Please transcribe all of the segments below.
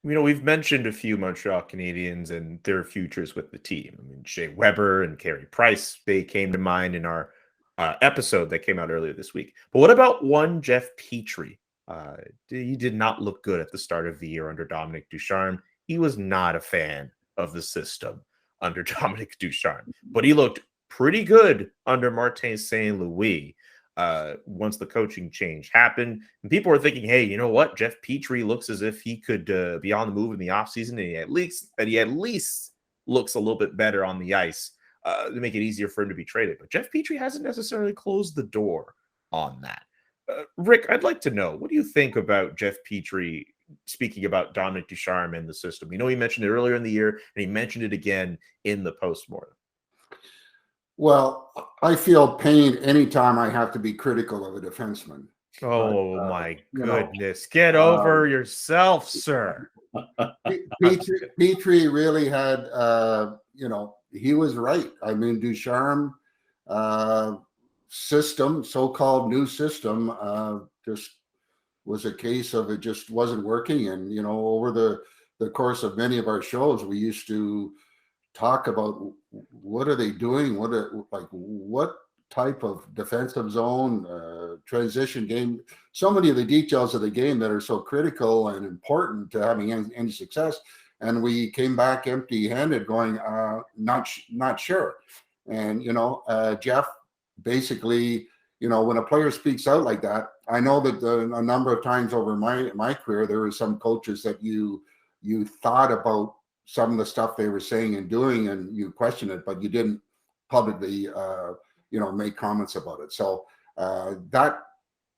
We've mentioned a few Montreal Canadiens and their futures with the team. Shea Weber and Carey Price, they came to mind in our episode that came out earlier this week. But what about one Jeff Petry? He did not look good at the start of the year under Dominic Ducharme. He was not a fan of the system under Dominic Ducharme, but he looked pretty good under Martin St. Louis. Once the coaching change happened, and people were thinking, hey, you know what? Jeff Petry looks as if he could be on the move in the offseason, and he at least looks a little bit better on the ice to make it easier for him to be traded. But Jeff Petry hasn't necessarily closed the door on that. Rick, I'd like to know, what do you think about Jeff Petry speaking about Dominic Ducharme and the system? He mentioned it earlier in the year, and he mentioned it again in the postmortem. Well, I feel pain anytime I have to be critical of a defenseman. Oh, my goodness. Get over yourself, sir. Petry really had, he was right. I mean, Ducharme system, so-called new system, just was a case of it just wasn't working. And, over the course of many of our shows, we used to talk about what are they doing? What type of defensive zone, transition game, so many of the details of the game that are so critical and important to having any success. And we came back empty-handed going, not sure. And, Jeff basically, when a player speaks out like that, I know that a number of times over my career, there were some coaches that you thought about some of the stuff they were saying and doing, and you question it, but you didn't publicly, make comments about it. So that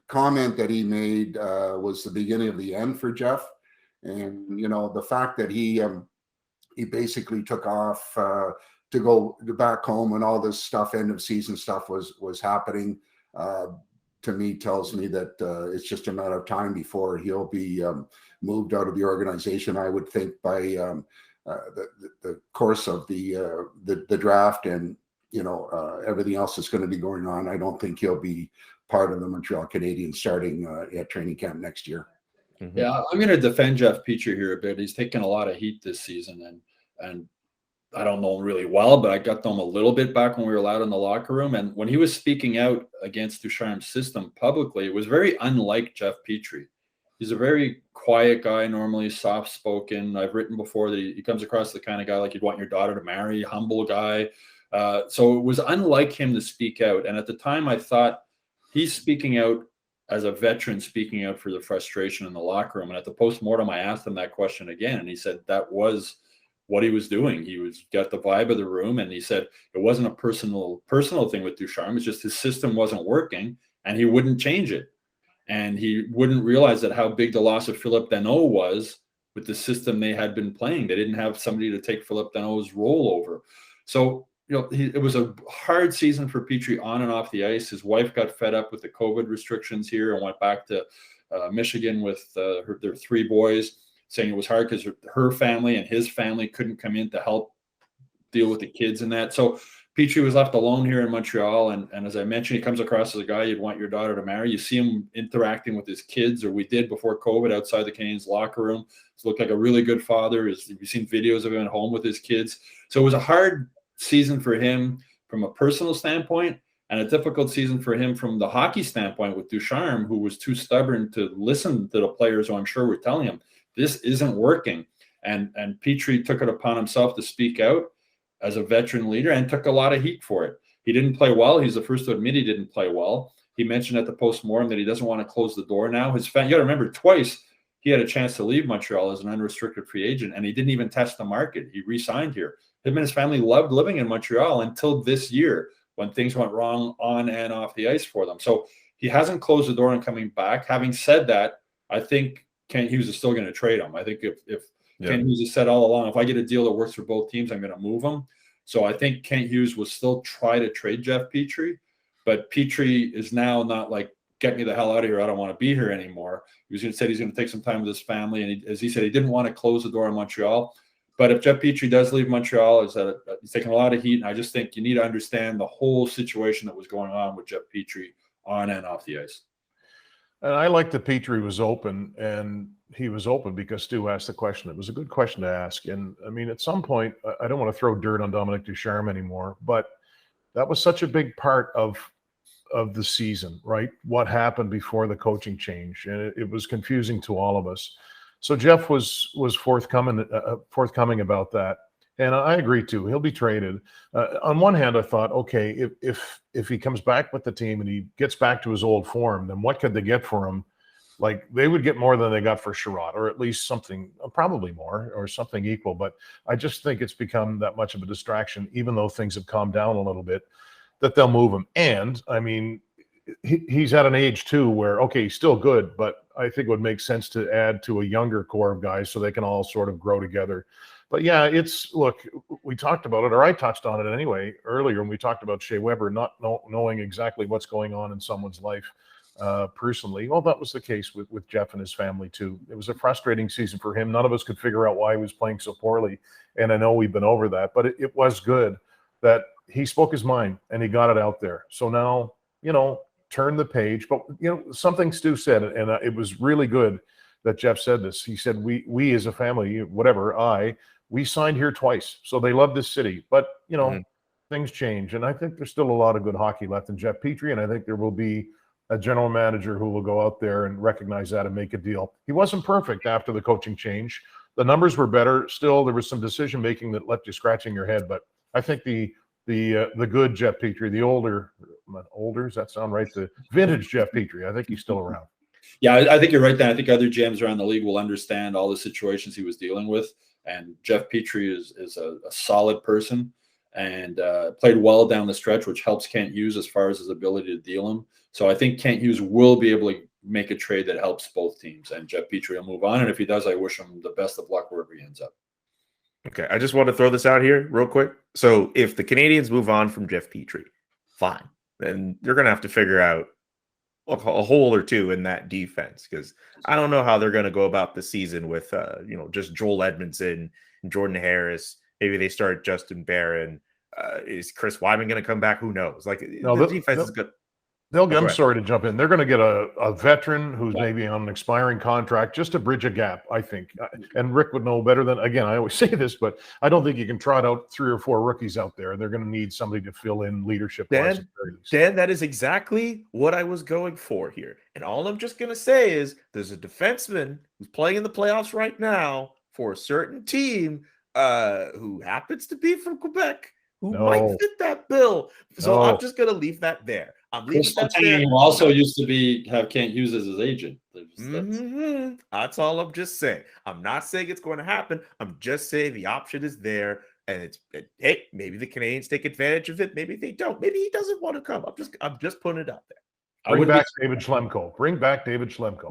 comment that he made was the beginning of the end for Jeff. And, the fact that he basically took off to go back home and all this stuff, end of season stuff was happening, to me tells me that it's just a matter of time before he'll be moved out of the organization. I would think by the course of the draft and everything else that's going to be going on, I don't think he'll be part of the Montreal Canadiens starting at training camp next year. Mm-hmm. Yeah, I'm going to defend Jeff Petry here a bit. He's taken a lot of heat this season, and I don't know him really well, but I got to know him a little bit back when we were allowed in the locker room. And when he was speaking out against Ducharme's system publicly, it was very unlike Jeff Petry. He's a very quiet guy, normally soft-spoken. I've written before that he comes across the kind of guy like you'd want your daughter to marry, humble guy. So it was unlike him to speak out. And at the time, I thought he's speaking out as a veteran, speaking out for the frustration in the locker room. And at the postmortem, I asked him that question again, and he said that was what he was doing. He got the vibe of the room, and he said it wasn't a personal thing with Ducharme. It's just his system wasn't working, and he wouldn't change it. And he wouldn't realize that how big the loss of Philippe Danault was with the system they had been playing. They didn't have somebody to take Philippe Danault's role over. So, it was a hard season for Petry on and off the ice. His wife got fed up with the COVID restrictions here and went back to Michigan with their three boys, saying it was hard because her family and his family couldn't come in to help deal with the kids and that. So Petry was left alone here in Montreal. And as I mentioned, he comes across as a guy you'd want your daughter to marry. You see him interacting with his kids, or we did before COVID outside the Canadiens locker room. He looked like a really good father. We've seen videos of him at home with his kids. So it was a hard season for him from a personal standpoint, and a difficult season for him from the hockey standpoint with Ducharme, who was too stubborn to listen to the players who I'm sure were telling him, this isn't working. And Petry took it upon himself to speak out as a veteran leader and took a lot of heat for it. He didn't play well. He's the first to admit he didn't play well. He mentioned at the postmortem that he doesn't want to close the door now. You got to remember, twice he had a chance to leave Montreal as an unrestricted free agent, and he didn't even test the market. He re-signed here. Him and his family loved living in Montreal until this year when things went wrong on and off the ice for them. So he hasn't closed the door on coming back. Having said that, I think Kent Hughes is still going to trade him. I think if Kent Hughes has said all along, if I get a deal that works for both teams, I'm going to move him. So I think Kent Hughes will still try to trade Jeff Petry, but Petry is now not like, get me the hell out of here. I don't want to be here anymore. He's going to say he's going to take some time with his family. And as he said, he didn't want to close the door on Montreal. But if Jeff Petry does leave Montreal, he's taking a lot of heat. And I just think you need to understand the whole situation that was going on with Jeff Petry on and off the ice. And I like that Petry was open, and he was open because Stu asked the question. It was a good question to ask. And I mean, at some point, I don't want to throw dirt on Dominic Ducharme anymore, but that was such a big part of the season, right? What happened before the coaching change, and it was confusing to all of us. So Jeff was forthcoming about that, and I agree too. He'll be traded. On one hand, I thought, okay, if he comes back with the team and he gets back to his old form, then what could they get for him? Like, they would get more than they got for Sherrod, or at least something, probably more, or something equal. But I just think it's become that much of a distraction, even though things have calmed down a little bit, that they'll move him. And I mean, he's at an age too where, okay, he's still good, but I think it would make sense to add to a younger core of guys so they can all sort of grow together. But yeah, look, we talked about it, or I touched on it anyway earlier when we talked about Shea Weber not knowing exactly what's going on in someone's life personally. Well, that was the case with Jeff and his family too. It was a frustrating season for him. None of us could figure out why he was playing so poorly, and I know we've been over that, but it was good that he spoke his mind and he got it out there. So now, turn the page. But something Stu said, and it was really good that Jeff said this. He said, we as a family, we signed here twice, so they love this city. But things change, and I think there's still a lot of good hockey left in Jeff Petry, and I think there will be a general manager who will go out there and recognize that and make a deal. He wasn't perfect after the coaching change. The numbers were better. Still, there was some decision making that left you scratching your head. But I think the good Jeff Petry, the older, does that sound right? The vintage Jeff Petry, I think he's still around. Yeah, I think you're right, Dan. I think other GMs around the league will understand all the situations he was dealing with. And Jeff Petry is a solid person and played well down the stretch, which helps Kent Hughes as far as his ability to deal him. So I think Kent Hughes will be able to make a trade that helps both teams, and Jeff Petry will move on. And if he does, I wish him the best of luck wherever he ends up. Okay, I just want to throw this out here real quick. So if the Canadiens move on from Jeff Petry, fine. Then they're going to have to figure out a hole or two in that defense, because I don't know how they're going to go about the season with, just Joel Edmondson and Jordan Harris. Maybe they start Justin Barron. Is Chris Wyman going to come back? Who knows? Like, the defense is good. I'm sorry to jump in. They're going to get a veteran who's maybe on an expiring contract just to bridge a gap, I think. And Rick would know better than, again, I always say this, but I don't think you can trot out 3 or 4 rookies out there. They're going to need somebody to fill in leadership. Dan, that is exactly what I was going for here. And all I'm just going to say is there's a defenseman who's playing in the playoffs right now for a certain team who happens to be from Quebec, who might fit that bill. So I'm just going to leave that there. I'm leaving that there. Who also used to have Kent Hughes as his agent. That's all I'm just saying. I'm not saying it's going to happen. I'm just saying the option is there, and hey, maybe the Canadiens take advantage of it. Maybe they don't. Maybe he doesn't want to come. I'm just putting it out there. Bring back David Schlemko. Bring back David Schlemko.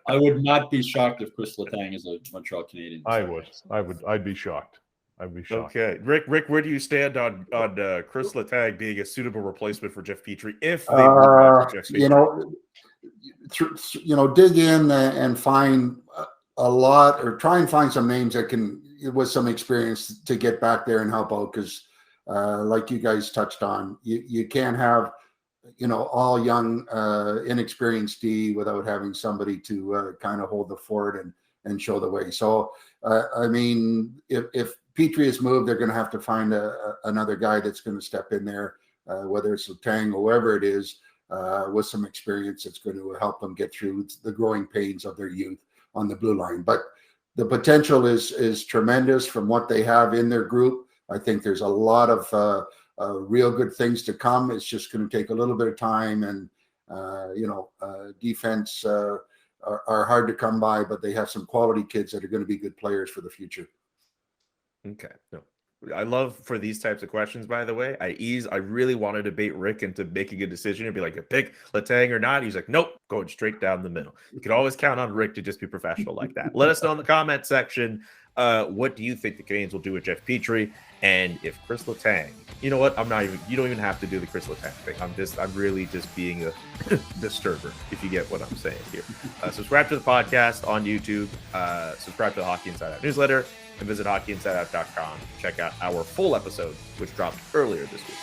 I would not be shocked if Chris Letang is a Montreal Canadian. I'd be shocked. Okay, Rick, where do you stand on Chris Letang being a suitable replacement for Jeff Petry if they dig in and find a lot, or try and find some names that can, with some experience, to get back there and help out, because like you guys touched on, you can't have all young inexperienced D without having somebody to kind of hold the fort and show the way. So I mean, if Petry is moved, they're going to have to find another guy that's going to step in there, whether it's Letang or whoever it is, with some experience that's going to help them get through the growing pains of their youth on the blue line. But the potential is tremendous from what they have in their group. I think there's a lot of real good things to come. It's just going to take a little bit of time, and defense are hard to come by, but they have some quality kids that are going to be good players for the future. Okay. No. I love for these types of questions, by the way. I really want to debate Rick into making a decision and be like, pick Letang or not. He's like, nope, going straight down the middle. You can always count on Rick to just be professional like that. Let us know in the comment section. What do you think the Canadiens will do with Jeff Petry? And if Chris Letang, you know what? You don't even have to do the Chris Letang thing. I'm really just being a disturber, if you get what I'm saying here. Subscribe to the podcast on YouTube. Subscribe to the Hockey Inside Out newsletter, and visit hockeyinsideout.com to check out our full episode, which dropped earlier this week.